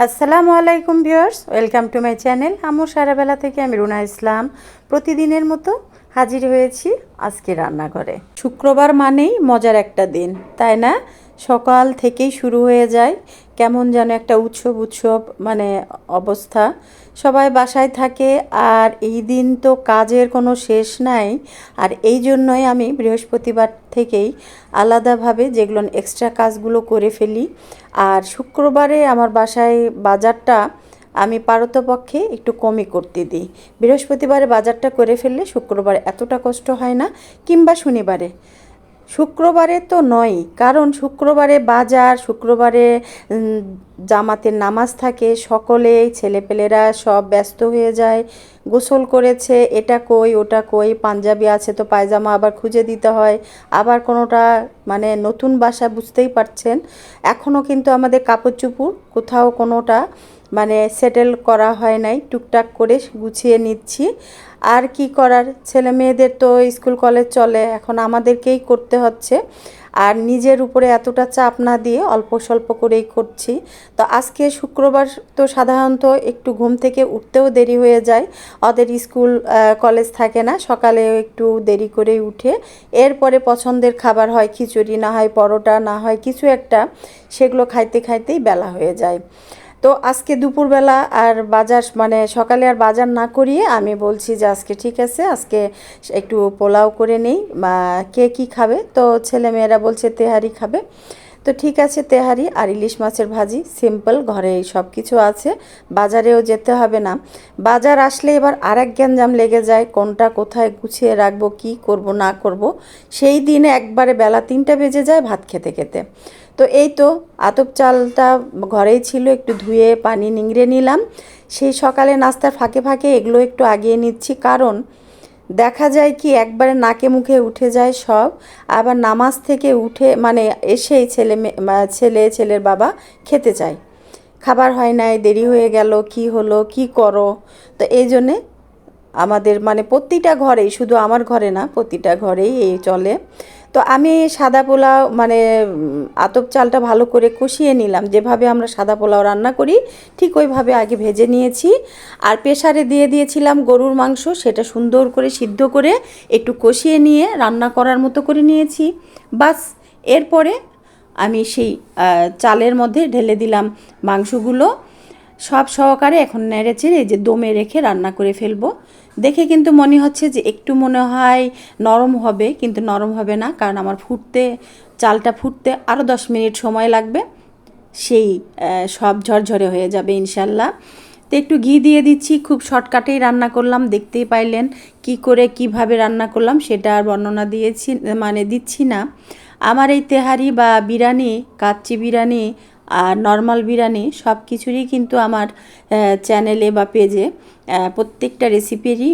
আসসালামু আলাইকুম viewers, welcome to my channel. আমুর সারাবেলা থেকে আমি রুনা ইসলাম প্রতিদিনের মতো হাজির হয়েছি আজকে রান্নাঘরে। শুক্রবার মানেই মজার একটা দিন, তাই না? সকাল থেকেই শুরু হয়ে যায় কেমন যেন একটা উৎসব উৎসব মানে অবস্থা। সবাই বাসায় থাকে আর এই দিন তো কাজের কোনো শেষ নাই। আর এই জন্যই আমি বৃহস্পতিবার থেকেই আলাদাভাবে যেগুলো এক্সট্রা কাজগুলো করে ফেলি। আর শুক্রবারে আমার বাসায় বাজারটা আমি পারতপক্ষে একটু কমই করতে দিই। বৃহস্পতিবারে বাজারটা করে ফেললে শুক্রবারে এতটা কষ্ট হয় না, কিংবা শনিবারে। শুক্রবারে তো নয়, কারণ শুক্রবারে বাজার, শুক্রবারে জামাতের নামাজ থাকে, সকলেই ছেলেপেলেরা সব ব্যস্ত হয়ে যায়। গোসল করেছে, এটা কই ওটা কই, পাঞ্জাবি আছে তো পায়জামা আবার খুঁজে দিতে হয়, আবার কোনোটা মানে নতুন বাসা, বুঝতেই পারছেন। এখনও কিন্তু আমাদের কাপড় চোপড় কোথাও কোনোটা মানে সেটেল করা হয় নাই, টুকটাক করে গুছিয়ে নিচ্ছি। আর কি করার, ছেলে মেয়েদের তো স্কুল কলেজ চলে, এখন আমাদেরকেই করতে হচ্ছে। আর নিজের উপরে এতটা চাপ না দিয়ে অল্প স্বল্প করেই করছি। তো আজকে শুক্রবার তো সাধারণত একটু ঘুম থেকে উঠতেও দেরি হয়ে যায়, ওদের স্কুল কলেজ থাকে না, সকালে একটু দেরি করেই উঠে এরপরে পছন্দের খাবার হয় খিচুড়ি, না হয় পরোটা, না হয় কিছু একটা, সেগুলো খাইতে খাইতেই বেলা হয়ে যায়। তো আজকে দুপুরবেলা আর বাজার মানে সকালে আর বাজার না করিয়ে আমি বলছি যে আজকে ঠিক আছে, আজকে একটু পোলাও করে নেই, বা কে কী খাবে, তো ছেলে মেয়েরা বলছে তেহারি খাবে। তো ঠিক আছে, তেহারি আর ইলিশ মাছের ভাজি, সিম্পল, ঘরে এই সব কিছু আছে, বাজারেও যেতে হবে না। বাজার আসলে এবার আরেক গ্যাঞ্জাম লেগে যায়, কোনটা কোথায় গুছিয়ে রাখবো, কি করব না করব। সেই দিনে একবারে বেলা 3টা বেজে যায় ভাত খেতে খেতে। তো এই তো আতপ চালটা ঘরেই ছিল, একটু ধুয়ে পানি নিংড়ে নিলাম। সেই সকালে নাস্তার ফাঁকে ফাঁকে এগুলো একটু আগিয়ে নিচ্ছি, কারণ দেখা যায় কি একবারে নাকে মুখে উঠে যায় সব। আবার নামাজ থেকে উঠে মানে এসেই ছেলের বাবা খেতে চায়, খাবার হয় নাই, দেরি হয়ে গেল, কি হলো, কি করো। তো এই জন্যে আমাদের মানে প্রতিটা ঘরেই, শুধু আমার ঘরে না, প্রতিটা ঘরেই এই চলে। তো আমি সাদা পোলাও মানে আতপ চালটা ভালো করে কষিয়ে নিলাম, যেভাবে আমরা সাদা পোলাও রান্না করি ঠিক ওইভাবে আগে ভেজে নিয়েছি। আর প্রেসারে দিয়ে দিয়েছিলাম গরুর মাংস, সেটা সুন্দর করে সিদ্ধ করে একটু কষিয়ে নিয়ে রান্না করার মতো করে নিয়েছি। বাস, এরপরে আমি সেই চালের মধ্যে ঢেলে দিলাম মাংসগুলো সব সহকারে, এখন নেড়েচেড়ে এই যে দমে রেখে রান্না করে ফেলবো। দেখে কিন্তু মনে হচ্ছে যে একটু মনে হয় নরম হবে, কিন্তু নরম হবে না, কারণ আমার চালটা ফুটতে আরও 10 মিনিট সময় লাগবে, সেই সব ঝরঝরে হয়ে যাবে ইনশাল্লাহ। তো একটু ঘি দিয়ে দিচ্ছি, খুব শর্টকাটেই রান্না করলাম, দেখতেই পাইলেন কি করে কিভাবে রান্না করলাম, সেটা আর বর্ণনা দিচ্ছি না। আমার এই তেহারি বা বিরিয়ানি, কাচ্চি বিরিয়ানি আর নর্মাল বিরিয়ানি সব কিছুরই কিন্তু আমার চ্যানেলে বা পেজে প্রত্যেকটা রেসিপিরই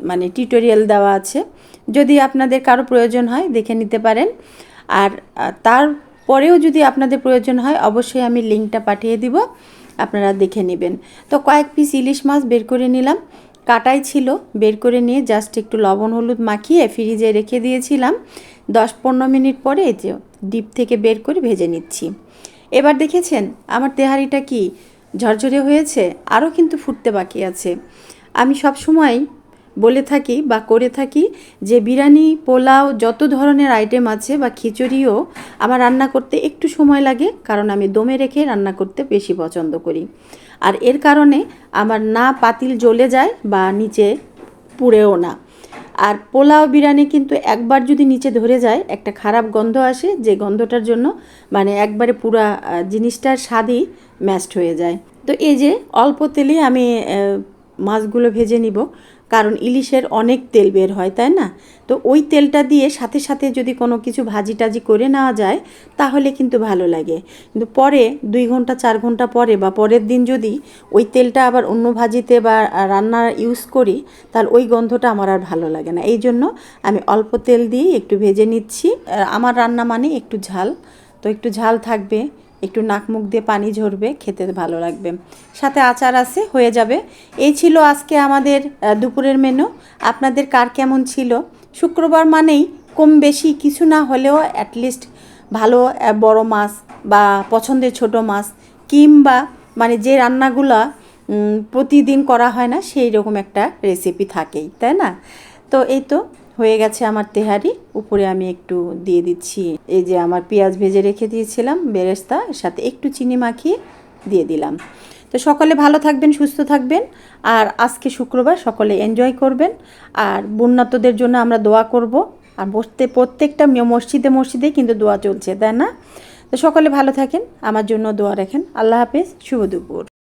মানে টিউটোরিয়াল দেওয়া আছে, যদি আপনাদের কারো প্রয়োজন হয় দেখে নিতে পারেন। আর তারপরেও যদি আপনাদের প্রয়োজন হয় অবশ্যই আমি লিঙ্কটা পাঠিয়ে দিব, আপনারা দেখে নেবেন। তো কয়েক পিস ইলিশ মাছ বের করে নিলাম, কাটাই ছিল, বের করে নিয়ে জাস্ট একটু লবণ হলুদ মাখিয়ে ফ্রিজে রেখে দিয়েছিলাম। 10-15 মিনিট পরে এই যে ডিপ থেকে বের করে ভেজে নিচ্ছি। এবার দেখেছেন আমার তেহারিটা কি ঝরঝরে হয়েছে, আরও কিন্তু ফুটতে বাকি আছে। আমি সব সময় বলে থাকি বা করে থাকি যে বিরিয়ানি, পোলাও, যত ধরনের আইটেম আছে বা খিচুড়িও আমার রান্না করতে একটু সময় লাগে, কারণ আমি দমে রেখে রান্না করতে বেশি পছন্দ করি। আর এর কারণে আমার না পাতিল জ্বলে যায় বা নিচে পুড়েও না। আর পোলাও বিরিয়ানি কিন্তু একবার যদি নিচে ধরে যায় একটা খারাপ গন্ধ আসে, যে গন্ধটার জন্য মানে একবারে পুরা জিনিসটার স্বাদই ম্যাশড হয়ে যায়। তো এই যে অল্প তেলে আমি মাছগুলো ভেজে নিব, কারণ ইলিশের অনেক তেল বের হয়, তাই না? তো ওই তেলটা দিয়ে সাথে সাথে যদি কোনো কিছু ভাজি টাজি করে নেওয়া যায় তাহলে কিন্তু ভালো লাগে। কিন্তু পরে 2 ঘন্টা 4 ঘন্টা পরে বা পরের দিন যদি ওই তেলটা আবার অন্য ভাজিতে বা রান্নার ইউজ করি, তাহলে ওই গন্ধটা আমার আর ভালো লাগে না। এই জন্য আমি অল্প তেল দিয়ে একটু ভেজে নিচ্ছি। আমার রান্না মানে একটু ঝাল, তো একটু ঝাল থাকবে, একটু নাক মুখ দিয়ে পানি ঝরবে, খেতে ভালো লাগবে, সাথে আচার আছে, হয়ে যাবে। এই ছিল আজকে আমাদের দুপুরের মেনু। আপনাদের কার কেমন ছিল? শুক্রবার মানেই কম বেশি কিছু না হলেও অ্যাটলিস্ট ভালো বড় মাছ বা পছন্দের ছোট মাছ, কিংবা মানে যে রান্নাগুলা প্রতিদিন করা হয় না সেই রকম একটা রেসিপি থাকেই, তাই না? তো এই তো হয়ে গেছে আমার তেহারি। উপরে আমি একটু দিয়ে দিচ্ছি এই যে আমার পেঁয়াজ ভেজে রেখে দিয়েছিলাম বেরেস্তা, এর সাথে একটু চিনি মাখিয়ে দিয়ে দিলাম। তো সকলে ভালো থাকবেন, সুস্থ থাকবেন। আর আজকে শুক্রবার, সকলে এনজয় করবেন। আর বন্যাতদের জন্য আমরা দোয়া করব। আর প্রত্যেকটা মসজিদে মসজিদে কিন্তু দোয়া চলছে, তাই না? তো সকলে ভালো থাকেন, আমার জন্য দোয়া রাখেন। আল্লাহ হাফেজ, শুভ দুপুর।